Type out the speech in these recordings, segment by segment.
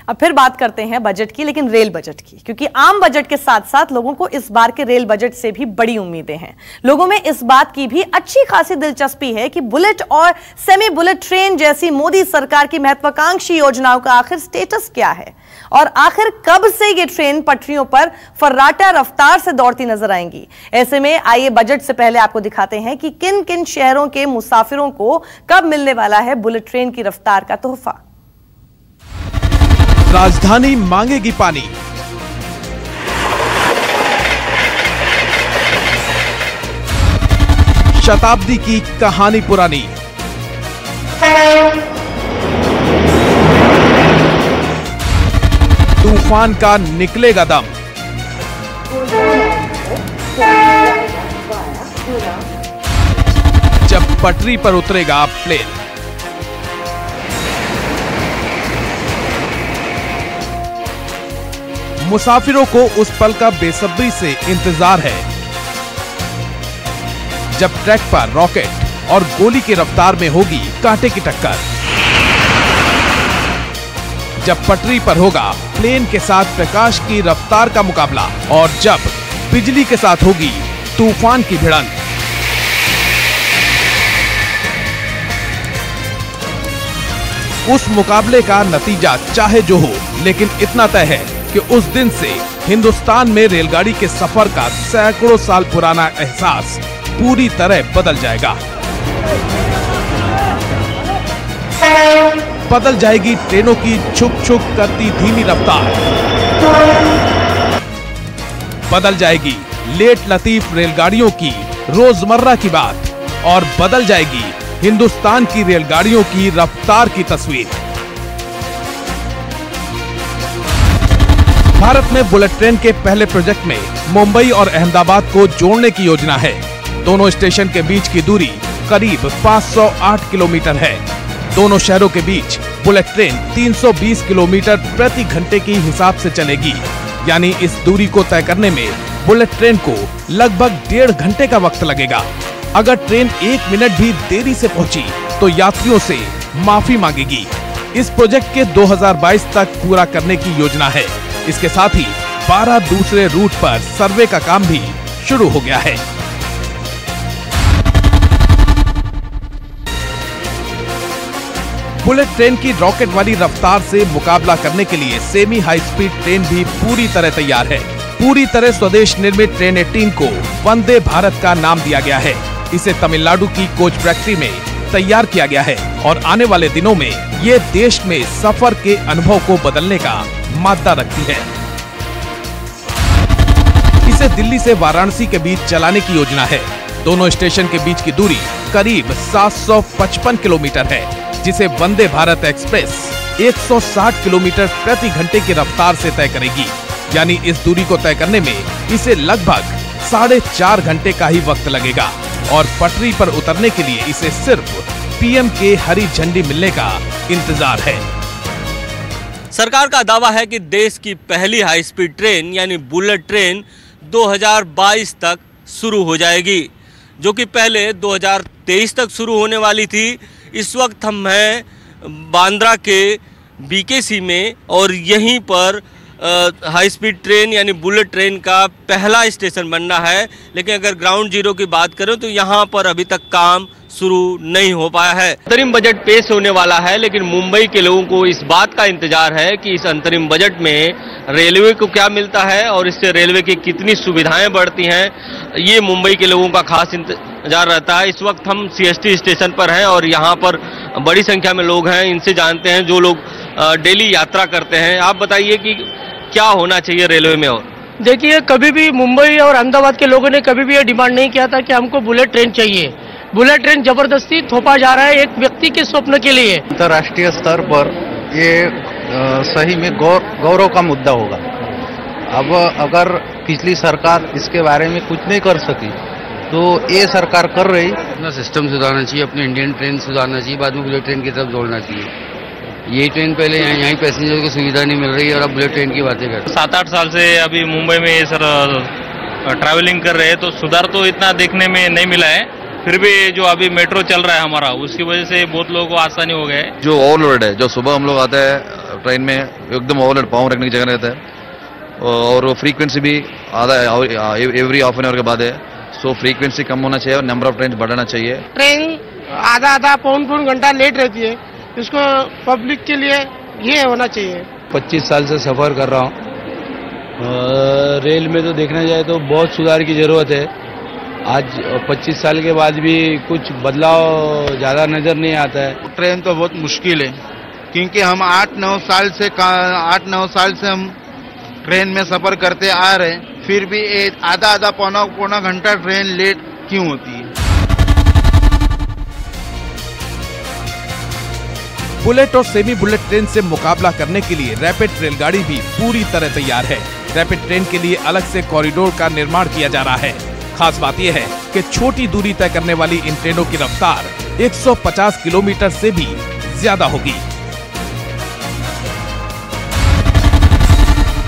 अब फिर बात करते हैं बजट की, लेकिन रेल बजट की, क्योंकि आम बजट के साथ साथ लोगों को इस बार के रेल बजट से भी बड़ी उम्मीदें हैं। लोगों में इस बात की भी अच्छी खासी दिलचस्पी है कि बुलेट और सेमी बुलेट ट्रेन जैसी मोदी सरकार की महत्वाकांक्षी योजनाओं का आखिर स्टेटस क्या है और आखिर कब से ये ट्रेन पटरियों पर फर्राटा रफ्तार से दौड़ती नजर आएंगी। ऐसे में आइए बजट से पहले आपको दिखाते हैं कि किन किन शहरों के मुसाफिरों को कब मिलने वाला है बुलेट ट्रेन की रफ्तार का तोहफा। राजधानी मांगेगी पानी, शताब्दी की कहानी पुरानी, तूफान का निकलेगा दम, जब पटरी पर उतरेगा प्लेन, मुसाफिरों को उस पल का बेसब्री से इंतजार है जब ट्रैक पर रॉकेट और गोली की रफ्तार में होगी कांटे की टक्कर, जब पटरी पर होगा प्लेन के साथ प्रकाश की रफ्तार का मुकाबला और जब बिजली के साथ होगी तूफान की भिड़ंत। उस मुकाबले का नतीजा चाहे जो हो, लेकिन इतना तय है कि उस दिन से हिंदुस्तान में रेलगाड़ी के सफर का सैकड़ों साल पुराना एहसास पूरी तरह बदल जाएगा। बदल जाएगी ट्रेनों की छुक छुक करती धीमी रफ्तार, बदल जाएगी लेट लतीफ रेलगाड़ियों की रोजमर्रा की बात और बदल जाएगी हिंदुस्तान की रेलगाड़ियों की रफ्तार की तस्वीर। भारत में बुलेट ट्रेन के पहले प्रोजेक्ट में मुंबई और अहमदाबाद को जोड़ने की योजना है। दोनों स्टेशन के बीच की दूरी करीब 508 किलोमीटर है। दोनों शहरों के बीच बुलेट ट्रेन 320 किलोमीटर प्रति घंटे की हिसाब से चलेगी, यानी इस दूरी को तय करने में बुलेट ट्रेन को लगभग 1.5 घंटे का वक्त लगेगा। अगर ट्रेन 1 मिनट भी देरी से पहुंची तो यात्रियों से माफी मांगेगी। इस प्रोजेक्ट के 2022 तक पूरा करने की योजना है। इसके साथ ही 12 दूसरे रूट पर सर्वे का काम भी शुरू हो गया है। बुलेट ट्रेन की रॉकेट वाली रफ्तार से मुकाबला करने के लिए सेमी हाई स्पीड ट्रेन भी पूरी तरह तैयार है। पूरी तरह स्वदेश निर्मित ट्रेन 18 को वंदे भारत का नाम दिया गया है। इसे तमिलनाडु की कोच फैक्ट्री में तैयार किया गया है और आने वाले दिनों में ये देश में सफर के अनुभव को बदलने का मादा रखती है। इसे दिल्ली से वाराणसी के बीच चलाने की योजना है। दोनों स्टेशन के बीच की दूरी करीब 755 किलोमीटर है, जिसे वंदे भारत एक्सप्रेस 160 किलोमीटर प्रति घंटे की रफ्तार से तय करेगी। यानी इस दूरी को तय करने में इसे लगभग 4.5 घंटे का ही वक्त लगेगा और पटरी पर उतरने के लिए इसे सिर्फ पीएम के हरी झंडी मिलने का इंतजार है। सरकार का दावा है कि देश की पहली हाई स्पीड ट्रेन यानी बुलेट ट्रेन 2022 तक शुरू हो जाएगी, जो कि पहले 2023 तक शुरू होने वाली थी। इस वक्त हम हैं बांद्रा के बीकेसी में और यहीं पर हाई स्पीड ट्रेन यानी बुलेट ट्रेन का पहला स्टेशन बनना है। लेकिन अगर ग्राउंड जीरो की बात करें तो यहाँ पर अभी तक काम शुरू नहीं हो पाया है। अंतरिम बजट पेश होने वाला है, लेकिन मुंबई के लोगों को इस बात का इंतजार है कि इस अंतरिम बजट में रेलवे को क्या मिलता है और इससे रेलवे की कितनी सुविधाएं बढ़ती हैं। ये मुंबई के लोगों का खास इंतजार रहता है। इस वक्त हम सीएसटी स्टेशन पर हैं और यहाँ पर बड़ी संख्या में लोग हैं। इनसे जानते हैं जो लोग डेली यात्रा करते हैं। आप बताइए कि क्या होना चाहिए रेलवे में। और देखिए, कभी भी मुंबई और अहमदाबाद के लोगों ने कभी भी ये डिमांड नहीं किया था कि हमको बुलेट ट्रेन चाहिए। बुलेट ट्रेन जबरदस्ती थोपा जा रहा है एक व्यक्ति के स्वप्न के लिए। अंतर्राष्ट्रीय स्तर पर ये सही में गौरव का मुद्दा होगा। अब अगर पिछली सरकार इसके बारे में कुछ नहीं कर सकी तो ये सरकार कर रही। अपना सिस्टम सुधारना चाहिए, अपने इंडियन ट्रेन सुधारना चाहिए, बाद में बुलेट ट्रेन की तरफ जोड़ना चाहिए। यही ट्रेन पहले यहाँ पैसेंजर को सुविधा नहीं मिल रही है और अब बुलेट ट्रेन की बातें करते हैं। 7-8 साल से अभी मुंबई में सर ट्रैवलिंग कर रहे हैं तो सुधार तो इतना देखने में नहीं मिला है। फिर भी जो अभी मेट्रो चल रहा है हमारा, उसकी वजह से बहुत लोगों को आसानी हो गया है। जो ओवरलोड है, जो सुबह हम लोग आते हैं ट्रेन में एकदम ओवरलोड, पाँव रखने की जगह रहता है और फ्रीक्वेंसी भी आधा एवरी हाफ एन आवर के बाद है। सो फ्रीक्वेंसी कम होना चाहिए और नंबर ऑफ ट्रेन बढ़ाना चाहिए। ट्रेन आधा पौन घंटा लेट रहती है, इसको पब्लिक के लिए ये होना चाहिए। 25 साल से सफ़र कर रहा हूँ। रेल में तो देखना जाए तो बहुत सुधार की ज़रूरत है। आज 25 साल के बाद भी कुछ बदलाव ज़्यादा नज़र नहीं आता है। ट्रेन तो बहुत मुश्किल है क्योंकि हम 8-9 साल से हम ट्रेन में सफ़र करते आ रहे हैं, फिर भी आधा पौना घंटा ट्रेन लेट क्यों होती है। बुलेट और सेमी बुलेट ट्रेन से मुकाबला करने के लिए रैपिड रेलगाड़ी भी पूरी तरह तैयार है। रैपिड ट्रेन के लिए अलग से कॉरिडोर का निर्माण किया जा रहा है। खास बात यह है कि छोटी दूरी तय करने वाली इन ट्रेनों की रफ्तार 150 किलोमीटर से भी ज्यादा होगी।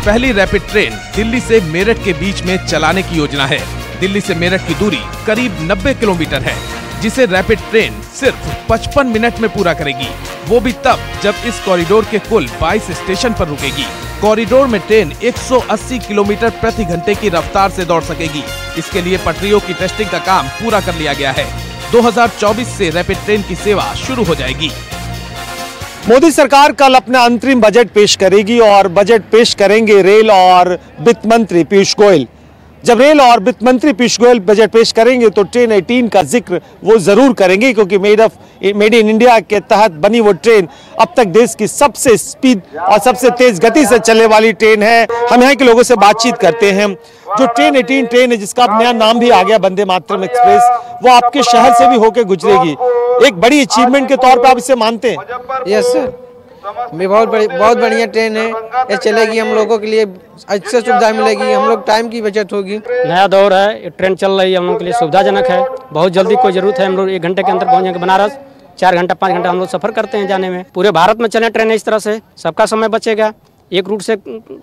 पहली रैपिड ट्रेन दिल्ली से मेरठ के बीच में चलाने की योजना है। दिल्ली से मेरठ की दूरी करीब 90 किलोमीटर है, जिसे रैपिड ट्रेन सिर्फ 55 मिनट में पूरा करेगी, वो भी तब जब इस कॉरिडोर के कुल 22 स्टेशन पर रुकेगी। कॉरिडोर में ट्रेन 180 किलोमीटर प्रति घंटे की रफ्तार से दौड़ सकेगी। इसके लिए पटरियों की टेस्टिंग का काम पूरा कर लिया गया है। 2024 से रैपिड ट्रेन की सेवा शुरू हो जाएगी। मोदी सरकार कल अपना अंतरिम बजट पेश करेगी और बजट पेश करेंगे रेल और वित्त मंत्री पीयूष गोयल। जब रेल और वित्त मंत्री पीयूष गोयल बजट पेश करेंगे तो ट्रेन 18 का जिक्र वो जरूर करेंगे, क्योंकि मेड इन इंडिया के तहत बनी वो ट्रेन अब तक देश की सबसे स्पीड और सबसे तेज गति से चलने वाली ट्रेन है। हम यहाँ के लोगों से बातचीत करते हैं। जो ट्रेन 18 ट्रेन है, जिसका अब नया नाम भी आ गया वंदे मातरम एक्सप्रेस, वो आपके शहर से भी होकर गुजरेगी। एक बड़ी अचीवमेंट के तौर पर आप इसे मानते हैं? यस सर, बहुत बढ़िया ट्रेन है। ये चलेगी, हम लोगों के लिए अच्छी सुविधा मिलेगी, हम लोग टाइम की बचत होगी। नया दौर है, ये ट्रेन चल रही है, हम लोग के लिए सुविधाजनक है। बहुत जल्दी कोई जरूरत है, हम लोग 1 घंटे के अंदर पहुंच जाएंगे बनारस। 4 घंटा 5 घंटा हम लोग सफर करते हैं जाने में। पूरे भारत में चले ट्रेन इस तरह से, सबका समय बचेगा। एक रूट से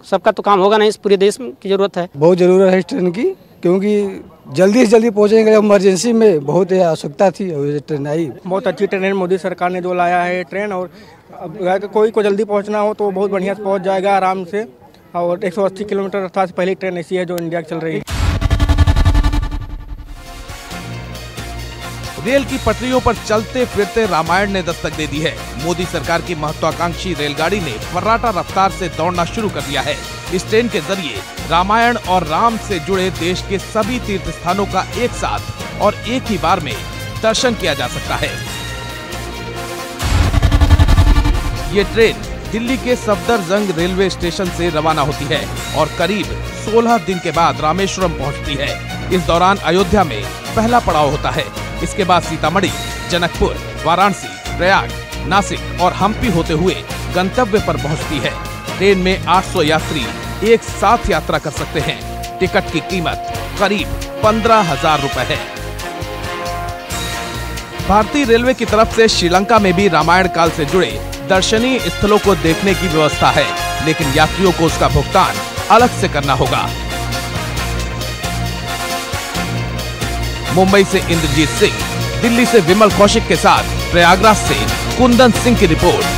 सबका तो काम होगा नहीं, इस पूरे देश की जरूरत है। बहुत जरूरत है इस ट्रेन की, क्योंकि जल्दी से जल्दी पहुंचेंगे। इमरजेंसी में बहुत आवश्यकता थी और ये ट्रेन आई। बहुत अच्छी ट्रेन मोदी सरकार ने जो लाया है ट्रेन, और कोई को जल्दी पहुंचना हो तो बहुत बढ़िया से पहुंच जाएगा आराम से। और 180 किलोमीटर रफ्तार से पहली ट्रेन ऐसी है जो इंडिया की चल रही है। रेल की पटरियों पर चलते फिरते रामायण ने दस्तक दे दी है। मोदी सरकार की महत्वाकांक्षी रेलगाड़ी ने फर्राटा रफ्तार से दौड़ना शुरू कर दिया है। इस ट्रेन के जरिए रामायण और राम से जुड़े देश के सभी तीर्थ स्थानों का एक साथ और एक ही बार में दर्शन किया जा सकता है। ये ट्रेन दिल्ली के सफदरजंग रेलवे स्टेशन से रवाना होती है और करीब 16 दिन के बाद रामेश्वरम पहुंचती है। इस दौरान अयोध्या में पहला पड़ाव होता है। इसके बाद सीतामढ़ी, जनकपुर, वाराणसी, प्रयाग, नासिक और हम्पी होते हुए गंतव्य पर पहुंचती है। ट्रेन में 800 यात्री एक साथ यात्रा कर सकते हैं। टिकट की कीमत करीब 15,000 रुपए है। भारतीय रेलवे की तरफ से श्रीलंका में भी रामायण काल से जुड़े दर्शनीय स्थलों को देखने की व्यवस्था है, लेकिन यात्रियों को उसका भुगतान अलग से करना होगा। मुंबई से इंद्रजीत सिंह, दिल्ली से विमल कौशिक के साथ प्रयागराज से कुंदन सिंह की रिपोर्ट।